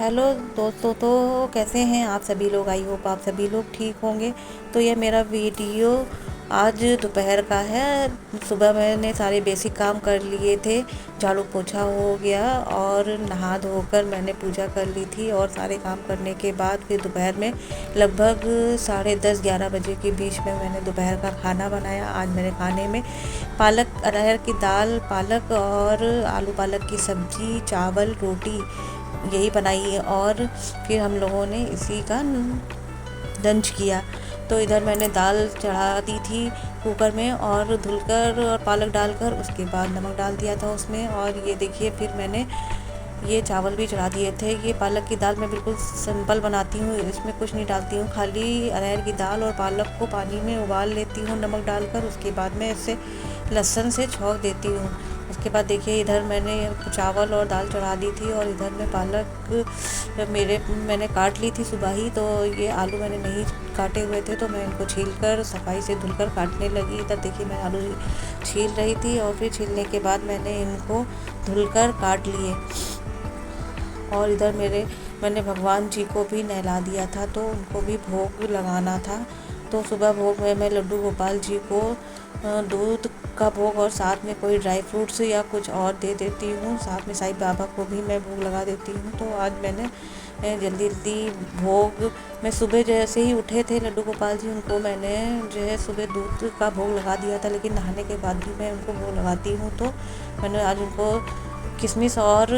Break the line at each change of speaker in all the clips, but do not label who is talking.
Hello दोस्तों, तो कैसे हैं आप सभी लोग। आई होप आप सभी लोग ठीक होंगे। तो ये मेरा वीडियो आज दोपहर का है। सुबह मैंने सारे बेसिक काम कर लिए थे, झाड़ू पोछा हो गया और नहा धोकर मैंने पूजा कर ली थी। और सारे काम करने के बाद फिर दोपहर में लगभग 10:30-11 बजे के बीच में मैंने दोपहर का खाना बनाया। आज मेरे खाने में पालक अरहर की दाल, पालक और आलू पालक की सब्ज़ी, चावल, रोटी यही बनाई। और फिर हम लोगों ने इसी का लंच किया। तो इधर मैंने दाल चढ़ा दी थी कुकर में और धुलकर और पालक डालकर, उसके बाद नमक डाल दिया था उसमें। और ये देखिए फिर मैंने ये चावल भी चढ़ा दिए थे। ये पालक की दाल मैं बिल्कुल सिंपल बनाती हूँ, इसमें कुछ नहीं डालती हूँ। खाली अरहर की दाल और पालक को पानी में उबाल लेती हूँ नमक डालकर। उसके बाद मैं इसे लहसुन से छौंक देती हूँ। उसके बाद देखिए इधर मैंने चावल और दाल चढ़ा दी थी और इधर में पालक मैंने काट ली थी सुबह ही। तो ये आलू मैंने नहीं काटे हुए थे, तो मैं इनको छीलकर सफाई से धुलकर काटने लगी। इधर देखिए मैं आलू छील रही थी और फिर छीलने के बाद मैंने इनको धुलकर काट लिए। और इधर मैंने भगवान जी को भी नहला दिया था, तो उनको भी भोग लगाना था। तो सुबह भोग में मैं लड्डू गोपाल जी को दूध का भोग और साथ में कोई ड्राई फ्रूट्स या कुछ और दे देती हूँ। साथ में साईं बाबा को भी मैं भोग लगा देती हूँ। तो आज मैंने जल्दी जल्दी भोग मैं सुबह जैसे ही उठे थे लड्डू गोपाल जी, उनको मैंने जो है सुबह दूध का भोग लगा दिया था। लेकिन नहाने के बाद भी मैं उनको भोग लगाती हूँ। तो मैंने आज उनको किशमिश और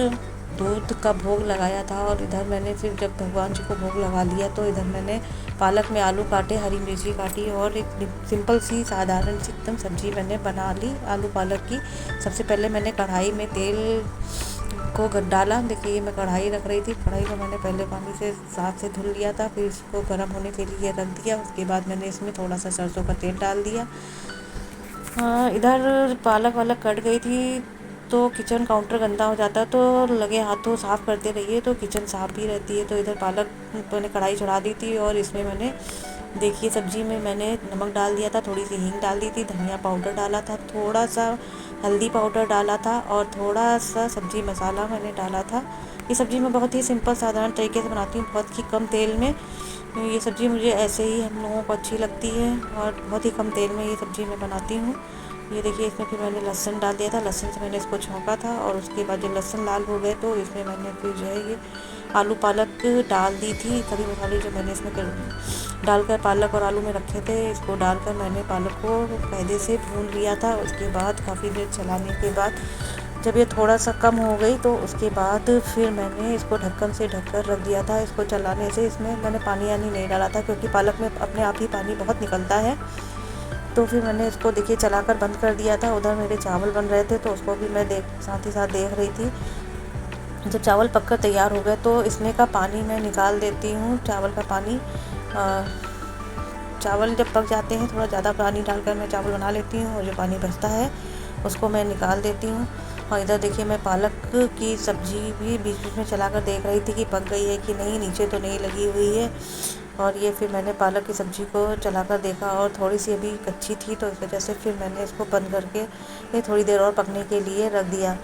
दूध का भोग लगाया था। और इधर मैंने फिर जब भगवान जी को भोग लगा लिया, तो इधर मैंने पालक में आलू काटे, हरी मिर्ची काटी और एक सिंपल सी साधारण सी एकदम सब्जी मैंने बना ली आलू पालक की। सबसे पहले मैंने कढ़ाई में तेल को डाला। देखिए मैं कढ़ाई रख रही थी, कढ़ाई को मैंने पहले पानी से साफ से धुल लिया था, फिर इसको गर्म होने के लिए रख दिया। उसके बाद मैंने इसमें थोड़ा सा सरसों का तेल डाल दिया। इधर पालक वालक कट गई थी, तो किचन काउंटर गंदा हो जाता है, तो लगे हाथों साफ़ करते रहिए तो किचन साफ़ भी रहती है। तो इधर पालक मैंने कढ़ाई चढ़ा दी थी और इसमें मैंने देखिए सब्ज़ी में मैंने नमक डाल दिया था, थोड़ी सी हींग डाल दी थी, धनिया पाउडर डाला था, थोड़ा सा हल्दी पाउडर डाला था और थोड़ा सा सब्ज़ी मसाला मैंने डाला था। ये सब्ज़ी मैं बहुत ही सिंपल साधारण तरीके से बनाती हूँ, बहुत ही कम तेल में। ये सब्ज़ी मुझे ऐसे ही हम लोगों को अच्छी लगती है और बहुत ही कम तेल में ये सब्ज़ी मैं बनाती हूँ। ये देखिए इसमें फिर मैंने लहसुन डाल दिया था, लहसुन से मैंने इसको छौंका था। और उसके बाद जब लहसुन लाल हो गए, तो इसमें मैंने फिर जो है ये आलू पालक डाल दी थी। सभी मसाले जो मैंने इसमें डालकर पालक और आलू में रखे थे, इसको डालकर मैंने पालक को कायदे से भून लिया था। उसके बाद काफ़ी देर चलाने के बाद जब ये थोड़ा सा कम हो गई, तो उसके बाद फिर मैंने इसको ढक्कन से ढककर रख दिया था। इसको चलाने से इसमें मैंने पानी यानी नहीं डाला था, क्योंकि पालक में अपने आप ही पानी बहुत निकलता है। तो फिर मैंने इसको देखिए चलाकर बंद कर दिया था। उधर मेरे चावल बन रहे थे, तो उसको भी मैं साथ ही साथ देख रही थी। जब चावल पककर तैयार हो गए, तो इसमें का पानी मैं निकाल देती हूँ। चावल का पानी चावल जब पक जाते हैं, थोड़ा ज़्यादा पानी डालकर मैं चावल बना लेती हूँ, और जो पानी बचता है उसको मैं निकाल देती हूँ। और इधर देखिए मैं पालक की सब्ज़ी भी बीच बीच में चलाकर देख रही थी कि पक गई है कि नहीं, नीचे तो नहीं लगी हुई है। और ये फिर मैंने पालक की सब्ज़ी को चलाकर देखा और थोड़ी सी अभी कच्ची थी, तो इस वजह से फिर मैंने इसको बंद करके ये थोड़ी देर और पकने के लिए रख दिया।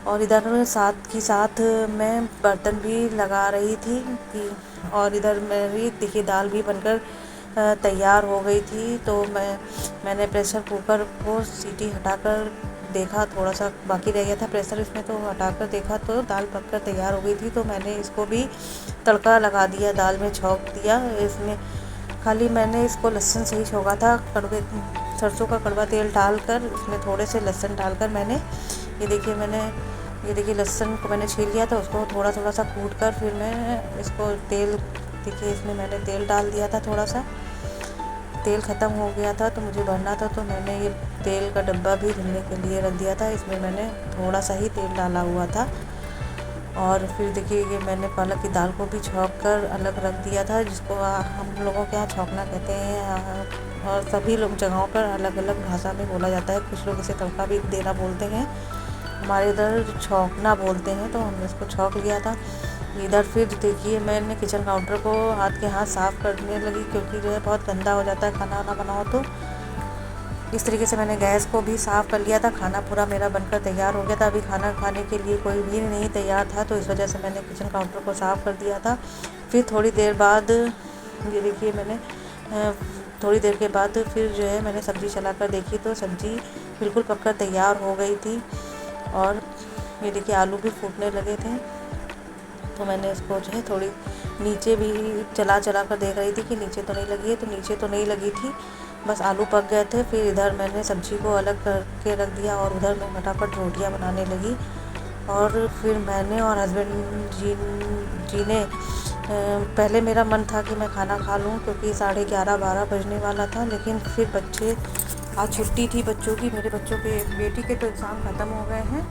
और इधर साथ ही साथ मैं बर्तन भी लगा रही थी कि और इधर मेरी देखिए दाल भी बनकर तैयार हो गई थी। तो मैंने प्रेशर कुकर को सीटी हटाकर देखा, थोड़ा सा बाकी रह गया था प्रेशर इसमें, तो हटाकर देखा तो दाल पककर तैयार हो गई थी। तो मैंने इसको भी तड़का लगा दिया, दाल में छौंक दिया। इसमें खाली मैंने इसको लहसुन से ही छौंका था, सरसों का कड़वा तेल डालकर उसमें थोड़े से लहसुन डालकर मैंने ये देखिए लहसुन को मैंने छील लिया था, उसको थोड़ा थोड़ा सा कूट कर फिर मैं इसको तेल देखिए इसमें मैंने तेल डाल दिया था। थोड़ा सा तेल ख़त्म हो गया था, तो मुझे भरना था, तो मैंने ये तेल का डब्बा भी धुलने के लिए रख दिया था। इसमें मैंने थोड़ा सा ही तेल डाला हुआ था। और फिर देखिए ये मैंने पालक की दाल को भी छौंक कर अलग रख दिया था, जिसको हम लोगों के यहाँ छौंकना कहते हैं। और सभी लोग जगहों पर अलग अलग भाषा में बोला जाता है, कुछ लोग इसे तड़का भी देना बोलते हैं, हमारे इधर छौंकना बोलते हैं। तो हमने इसको छौंक लिया था। इधर फिर देखिए मैंने किचन काउंटर को हाथ साफ़ करने लगी, क्योंकि जो है बहुत गंदा हो जाता है खाना वाना बनाओ तो। इस तरीके से मैंने गैस को भी साफ़ कर लिया था। खाना पूरा मेरा बनकर तैयार हो गया था। अभी खाना खाने के लिए कोई भी नहीं तैयार था, तो इस वजह से मैंने किचन काउंटर को साफ़ कर दिया था। फिर थोड़ी देर बाद ये देखिए मैंने थोड़ी देर के बाद फिर जो है मैंने सब्ज़ी चला कर देखी, तो सब्ज़ी बिल्कुल पककर तैयार हो गई थी। और ये देखिए आलू भी फूटने लगे थे, तो मैंने इसको जो है थोड़ी नीचे भी चला कर देख रही थी कि नीचे तो नहीं लगी है, तो नीचे तो नहीं लगी थी, बस आलू पक गए थे। फिर इधर मैंने सब्ज़ी को अलग करके रख दिया और उधर मैं फटाफट रोटियां बनाने लगी। और फिर मैंने और हस्बैंड जी ने पहले मेरा मन था कि मैं खाना खा लूं, क्योंकि 11:30-12 बजने वाला था, लेकिन फिर बच्चे आज छुट्टी थी बच्चों की। मेरे बच्चों के बेटी के तो एग्ज़ाम ख़त्म हो गए हैं,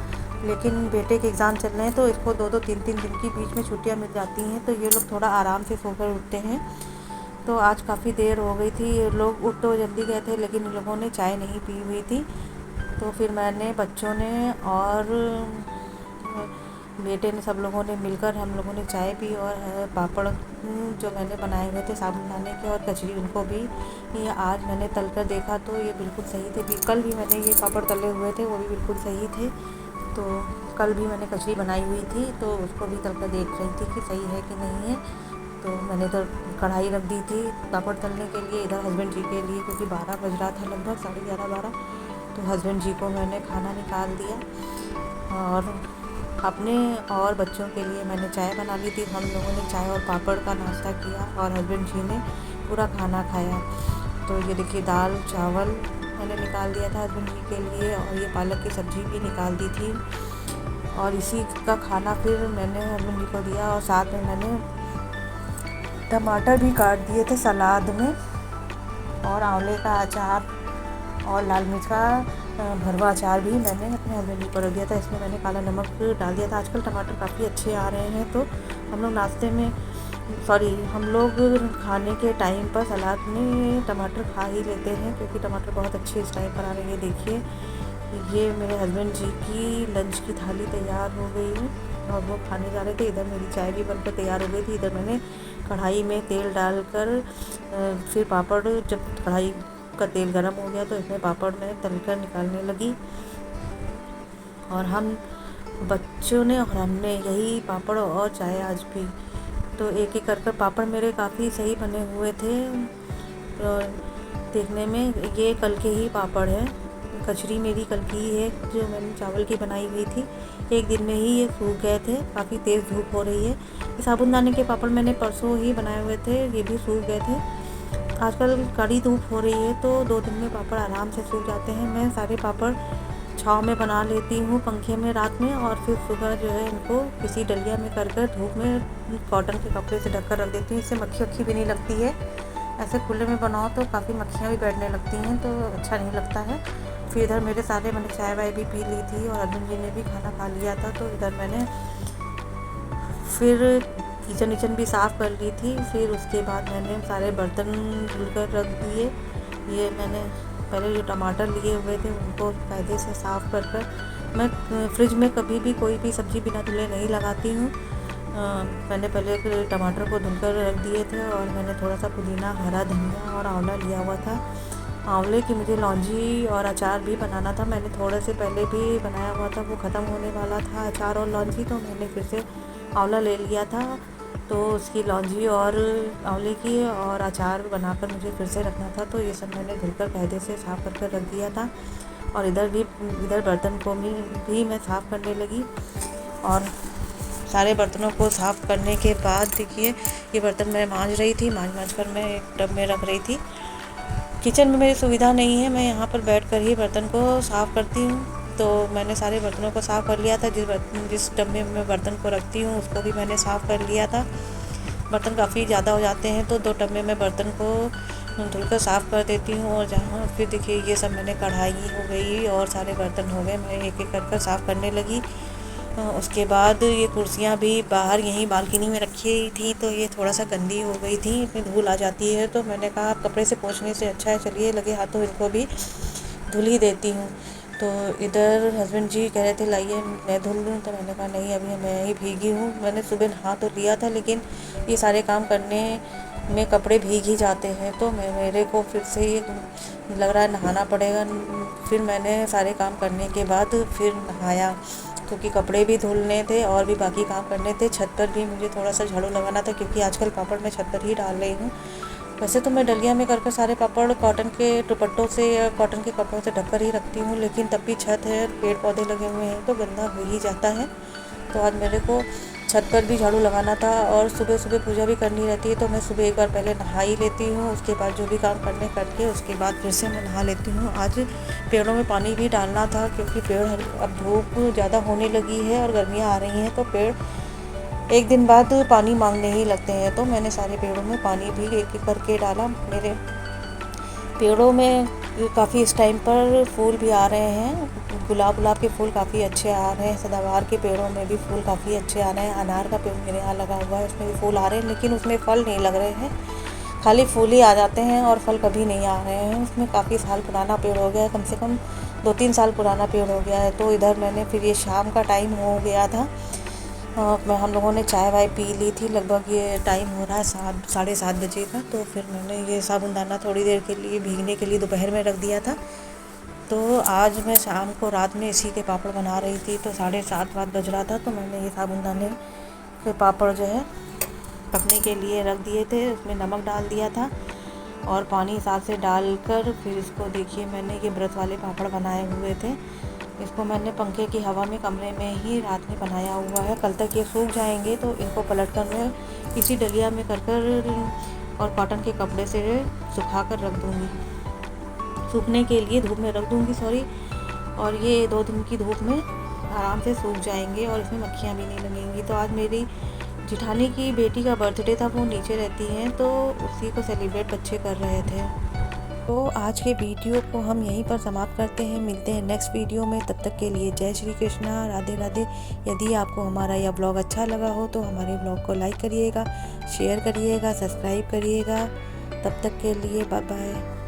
लेकिन बेटे के एग्ज़ाम चल रहे हैं, तो इसको 2-2 3-3 दिन की बीच में छुट्टियां मिल जाती हैं, तो ये लोग थोड़ा आराम से सोकर उठते हैं। तो आज काफ़ी देर हो गई थी, ये लोग उठ तो जल्दी गए थे, लेकिन इन लोगों ने चाय नहीं पी हुई थी। तो फिर मैंने, बच्चों ने और बेटे ने, सब लोगों ने मिलकर हम लोगों ने चाय पी। और पापड़ जो मैंने बनाए हुए थे साबूदाने के, और कचरी उनको भी ये आज मैंने तल कर देखा, तो ये बिल्कुल सही थे। कल भी मैंने ये पापड़ तले हुए थे, वो भी बिल्कुल सही थे। तो कल भी मैंने कचरी बनाई हुई थी, तो उसको भी तल कर देख रही थी कि सही है कि नहीं है। तो मैंने तो कढ़ाई रख दी थी पापड़ तलने के लिए, इधर हस्बैंड जी के लिए, क्योंकि 12 बज रहा था, लगभग 11:30-12। तो हस्बैंड जी को मैंने खाना निकाल दिया और अपने और बच्चों के लिए मैंने चाय बना ली थी। हम लोगों ने चाय और पापड़ का नाश्ता किया और हस्बैंड जी ने पूरा खाना खाया। तो ये देखिए दाल चावल मैंने निकाल दिया था हस्बैंड जी के लिए, और ये पालक की सब्ज़ी भी निकाल दी थी। और इसी का खाना फिर मैंने हस्बैंड जी को दिया, और साथ में मैंने टमाटर भी काट दिए थे सलाद में, और आंवले का अचार और लाल मिर्च का भरवा अचार भी मैंने अपने हस्बैंड जी को रख दिया था। इसमें मैंने काला नमक डाल दिया था। आजकल टमाटर काफ़ी अच्छे आ रहे हैं, तो हम लोग नाश्ते में, हम लोग खाने के टाइम पर सलाद में टमाटर खा ही लेते हैं, क्योंकि टमाटर बहुत अच्छे इस टाइम पर आ रहे हैं। देखिए ये मेरे हस्बैंड जी की लंच की थाली तैयार हो गई है और वो खाने जा रहे थे। इधर मेरी चाय भी बनकर तैयार हो गई थी। इधर मैंने कढ़ाई में तेल डालकर फिर पापड़, जब कढ़ाई का तेल गर्म हो गया तो इसमें पापड़ में तलकर निकालने लगी। और हम बच्चों ने और हमने यही पापड़ और चाय आज पी। तो एक एक कर पापड़ मेरे काफ़ी सही बने हुए थे। और देखने में ये कल के ही पापड़ है। कचरी मेरी कल की ही है, जो मैंने चावल की बनाई हुई थी। एक दिन में ही ये सूख गए थे, काफ़ी तेज़ धूप हो रही है। ये साबूदाने के पापड़ मैंने परसों ही बनाए हुए थे, ये भी सूख गए थे। आजकल कड़ी धूप हो रही है, तो 2 दिन में पापड़ आराम से सूख जाते हैं। मैं सारे पापड़ छाँव में बना लेती हूँ, पंखे में रात में, और फिर सुबह जो है इनको किसी डलिया में कर धूप में कॉटन के कपड़े से ढककर रख देती हूँ। इससे मक्खी वक्खी भी नहीं लगती है। ऐसे खुले में बनाओ तो काफ़ी मक्खियाँ भी बैठने लगती हैं, तो अच्छा नहीं लगता है। फिर इधर मेरे सारे, मैंने चाय वाय भी पी ली थी और हस्बैंड जी ने भी खाना खा लिया था। तो इधर मैंने फिर किचन भी साफ़ कर ली थी। फिर उसके बाद मैंने सारे बर्तन धुलकर रख दिए। ये मैंने पहले जो टमाटर लिए हुए थे उनको कायदे से साफ़ कर मैं फ्रिज में कभी भी कोई भी सब्ज़ी बिना धुले नहीं लगाती हूँ। मैंने पहले टमाटर को धुलकर रख दिए थे, और मैंने थोड़ा सा पुदीना, हरा धनिया और आंवला लिया हुआ था। आंवले की मुझे लौंजी और अचार भी बनाना था। मैंने थोड़े से पहले भी बनाया हुआ था, वो ख़त्म होने वाला था अचार और लौंजी, तो मैंने फिर से आंवला ले लिया था। तो उसकी लौंजी और आंवले की और अचार बनाकर मुझे फिर से रखना था। तो ये सब मैंने धुलकर कायदे से साफ़ कर रख दिया था। और इधर बर्तन को भी मैं साफ़ करने लगी। और सारे बर्तनों को साफ़ करने के बाद देखिए ये बर्तन मैं मांज रही थी। मांज कर मैं एक टब में रख रही थी। किचन में मेरी सुविधा नहीं है, मैं यहाँ पर बैठकर ही बर्तन को साफ़ करती हूँ। तो मैंने सारे बर्तनों को साफ़ कर लिया था। जिस डब में मैं बर्तन को रखती हूँ उसको भी मैंने साफ़ कर लिया था। बर्तन काफ़ी ज़्यादा हो जाते हैं, तो 2 टब में मैं बर्तन को धुलकर साफ़ कर देती हूँ। और जहाँ फिर देखिए ये सब मैंने कढ़ाई हो गई और सारे बर्तन हो गए, मैं एक एक कर साफ़ करने लगी। उसके बाद ये कुर्सियाँ भी बाहर यहीं बालकनी में रखी थी, तो ये थोड़ा सा गंदी हो गई थी, इसमें धूल आ जाती है। तो मैंने कहा कपड़े से पोंछने से अच्छा है, चलिए लगे हाथों इनको भी धुल ही देती हूँ। तो इधर हस्बैंड जी कह रहे थे लाइए मैं धुल लूँ, तो मैंने कहा नहीं, अभी मैं ही भीगी हूँ। मैंने सुबह नहा तो लिया था, लेकिन ये सारे काम करने में कपड़े भीग ही जाते हैं, तो मेरे को फिर से ये लग रहा है नहाना पड़ेगा। फिर मैंने सारे काम करने के बाद फिर नहाया, क्योंकि कपड़े भी धुलने थे और भी बाकी काम करने थे। छत पर भी मुझे थोड़ा सा झाड़ू लगाना था, क्योंकि आजकल पापड़ मैं छत पर ही डाल रही हूँ। वैसे तो मैं डलिया में करके सारे पापड़ कॉटन के दुपट्टों से या कॉटन के कपड़ों से ढककर ही रखती हूँ, लेकिन तब भी छत है, पेड़ पौधे लगे हुए हैं तो गंदा हो ही जाता है। तो आज मेरे को छत पर भी झाड़ू लगाना था, और सुबह सुबह पूजा भी करनी रहती है, तो मैं सुबह एक बार पहले नहा ही लेती हूँ। उसके बाद जो भी काम करके उसके बाद फिर से मैं नहा लेती हूँ। आज पेड़ों में पानी भी डालना था, क्योंकि पेड़ अब धूप ज़्यादा होने लगी है और गर्मियाँ आ रही हैं, तो पेड़ एक दिन बाद पानी मांगने ही लगते हैं। तो मैंने सारे पेड़ों में पानी भी एक एक करके डाला। मेरे पेड़ों में काफ़ी इस टाइम पर फूल भी आ रहे हैं। गुलाब के फूल काफ़ी अच्छे आ रहे हैं। सदाबहार के पेड़ों में भी फूल काफ़ी अच्छे आ रहे हैं। अनार का पेड़ मेरे यहाँ लगा हुआ है, उसमें भी फूल आ रहे हैं, लेकिन उसमें फल नहीं लग रहे हैं, खाली फूल ही आ जाते हैं और फल कभी नहीं आ रहे हैं। उसमें काफ़ी साल पुराना पेड़ हो गया है, कम से कम 2-3 साल पुराना पेड़ हो गया है। तो इधर मैंने फिर ये शाम का टाइम हो गया था, हम लोगों ने चाय वाय पी ली थी। लगभग ये टाइम हो रहा है 7-7:30 बजे का। तो फिर मैंने ये साबुनदाना थोड़ी देर के लिए भीगने के लिए दोपहर में रख दिया था। तो आज मैं शाम को रात में इसी के पापड़ बना रही थी, तो 7:30 बज रहा था। तो मैंने ये साबुनदाने के पापड़ जो है पकने के लिए रख दिए थे। उसमें नमक डाल दिया था और पानी हिसाब से डालकर फिर इसको देखिए, मैंने ये व्रत वाले पापड़ बनाए हुए थे। इसको मैंने पंखे की हवा में कमरे में ही रात में बनाया हुआ है। कल तक ये सूख जाएंगे, तो इनको पलट कर मैं इसी डलिया में कर और कॉटन के कपड़े से सुखा कर रख दूँगी, सूखने के लिए धूप में रख दूँगी और ये 2 दिन की धूप में आराम से सूख जाएंगे और इसमें मक्खियाँ भी नहीं लगेंगी। तो आज मेरी जिठानी की बेटी का बर्थडे था, वो नीचे रहती हैं, तो उसी को सेलिब्रेट बच्चे कर रहे थे। तो आज के वीडियो को हम यहीं पर समाप्त करते हैं। मिलते हैं नेक्स्ट वीडियो में, तब तक के लिए जय श्री कृष्णा, राधे राधे। यदि आपको हमारा यह ब्लॉग अच्छा लगा हो तो हमारे ब्लॉग को लाइक करिएगा, शेयर करिएगा, सब्सक्राइब करिएगा। तब तक के लिए बाय बाय।